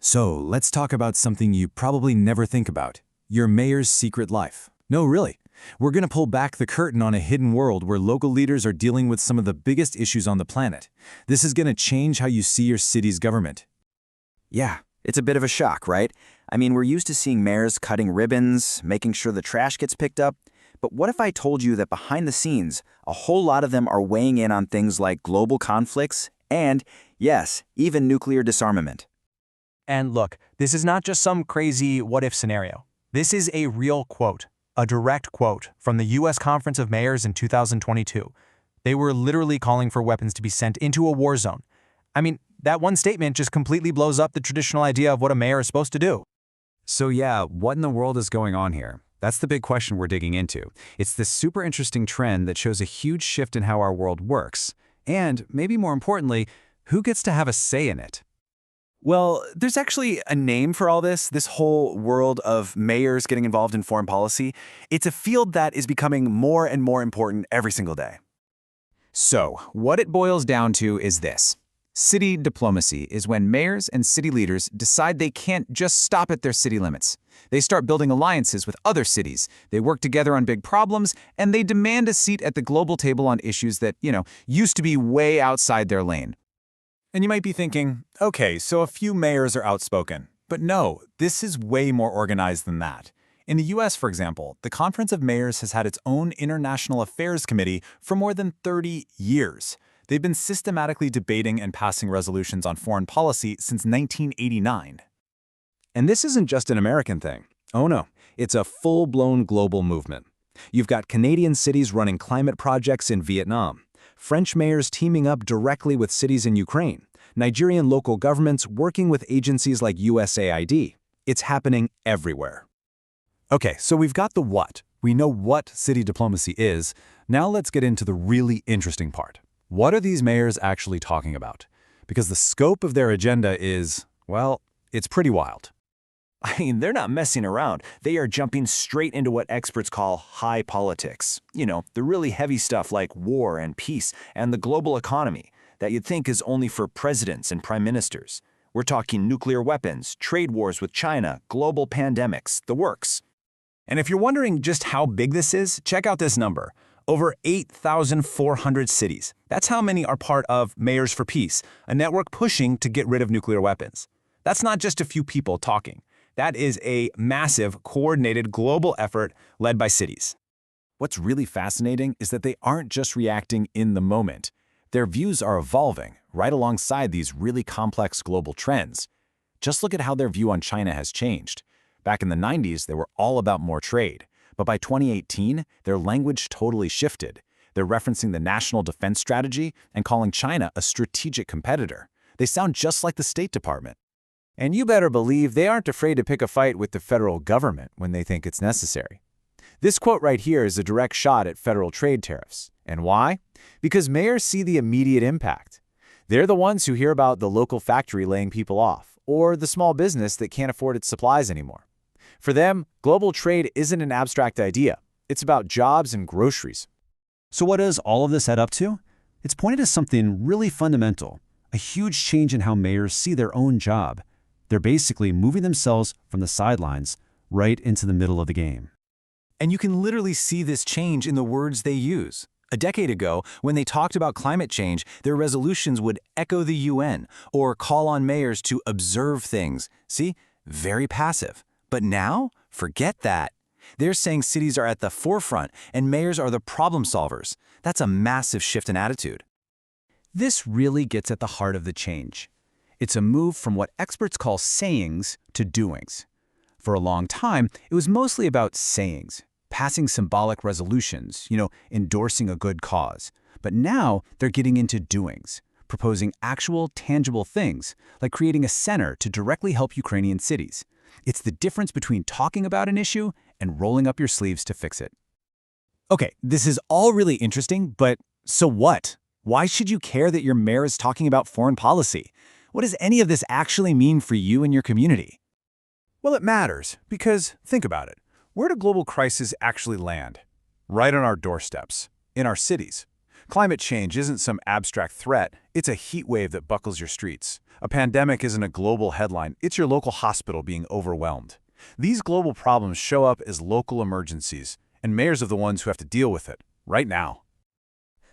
So, let's talk about something you probably never think about, your mayor's secret life. No, really. We're going to pull back the curtain on a hidden world where local leaders are dealing with some of the biggest issues on the planet. This is going to change how you see your city's government. Yeah, it's a bit of a shock, right? I mean, we're used to seeing mayors cutting ribbons, making sure the trash gets picked up. But what if I told you that behind the scenes, a whole lot of them are weighing in on things like global conflicts and, yes, even nuclear disarmament? And look, this is not just some crazy what-if scenario. This is a real quote, a direct quote from the U.S. Conference of Mayors in 2022. They were literally calling for weapons to be sent into a war zone. I mean, that one statement just completely blows up the traditional idea of what a mayor is supposed to do. So yeah, what in the world is going on here? That's the big question we're digging into. It's this super interesting trend that shows a huge shift in how our world works. And, maybe more importantly, who gets to have a say in it? Well, there's actually a name for all this whole world of mayors getting involved in foreign policy. It's a field that is becoming more and more important every single day. So, what it boils down to is this. City diplomacy is when mayors and city leaders decide they can't just stop at their city limits. They start building alliances with other cities, they work together on big problems, and they demand a seat at the global table on issues that, used to be way outside their lane. And you might be thinking, okay, so a few mayors are outspoken. But no, this is way more organized than that. In the US, for example, the Conference of Mayors has had its own International Affairs Committee for more than 30 years. They've been systematically debating and passing resolutions on foreign policy since 1989. And this isn't just an American thing. Oh no, it's a full-blown global movement. You've got Canadian cities running climate projects in Vietnam, French mayors teaming up directly with cities in Ukraine, Nigerian local governments working with agencies like USAID. It's happening everywhere. Okay, so we've got the what. We know what city diplomacy is. Now let's get into the really interesting part. What are these mayors actually talking about? Because the scope of their agenda is, well, it's pretty wild. I mean, they're not messing around. They are jumping straight into what experts call high politics. The really heavy stuff like war and peace and the global economy that you'd think is only for presidents and prime ministers. We're talking nuclear weapons, trade wars with China, global pandemics, the works. And if you're wondering just how big this is, check out this number. Over 8,400 cities. That's how many are part of Mayors for Peace, a network pushing to get rid of nuclear weapons. That's not just a few people talking. That is a massive, coordinated global effort led by cities. What's really fascinating is that they aren't just reacting in the moment. Their views are evolving right alongside these really complex global trends. Just look at how their view on China has changed. Back in the 90s, they were all about more trade. But by 2018, their language totally shifted. They're referencing the National Defense Strategy and calling China a strategic competitor. They sound just like the State Department. And you better believe they aren't afraid to pick a fight with the federal government when they think it's necessary. This quote right here is a direct shot at federal trade tariffs. And why? Because mayors see the immediate impact. They're the ones who hear about the local factory laying people off, or the small business that can't afford its supplies anymore. For them, global trade isn't an abstract idea. It's about jobs and groceries. So what does all of this add up to? It's pointed to something really fundamental, a huge change in how mayors see their own job. They're basically moving themselves from the sidelines right into the middle of the game. And you can literally see this change in the words they use. A decade ago, when they talked about climate change, their resolutions would echo the UN or call on mayors to observe things. See? Very passive. But now, forget that. They're saying cities are at the forefront and mayors are the problem solvers. That's a massive shift in attitude. This really gets at the heart of the change. It's a move from what experts call sayings to doings. For a long time, it was mostly about sayings, passing symbolic resolutions, endorsing a good cause. But now they're getting into doings, proposing actual, tangible things, like creating a center to directly help Ukrainian cities. It's the difference between talking about an issue and rolling up your sleeves to fix it. Okay, this is all really interesting, but so what? Why should you care that your mayor is talking about foreign policy? What does any of this actually mean for you and your community? Well, it matters, because think about it. Where do global crises actually land? Right on our doorsteps, in our cities. Climate change isn't some abstract threat, it's a heat wave that buckles your streets. A pandemic isn't a global headline, it's your local hospital being overwhelmed. These global problems show up as local emergencies, and mayors are the ones who have to deal with it, right now.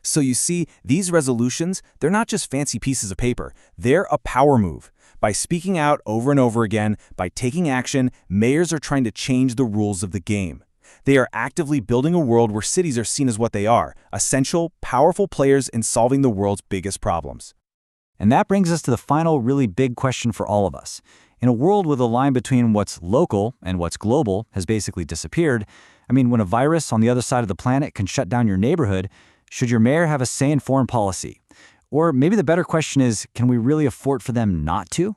So you see, these resolutions, they're not just fancy pieces of paper, they're a power move. By speaking out over and over again, by taking action, mayors are trying to change the rules of the game. They are actively building a world where cities are seen as what they are, essential, powerful players in solving the world's biggest problems. And that brings us to the final really big question for all of us. In a world where the line between what's local and what's global has basically disappeared, when a virus on the other side of the planet can shut down your neighborhood, should your mayor have a say in foreign policy? Or maybe the better question is, can we really afford for them not to?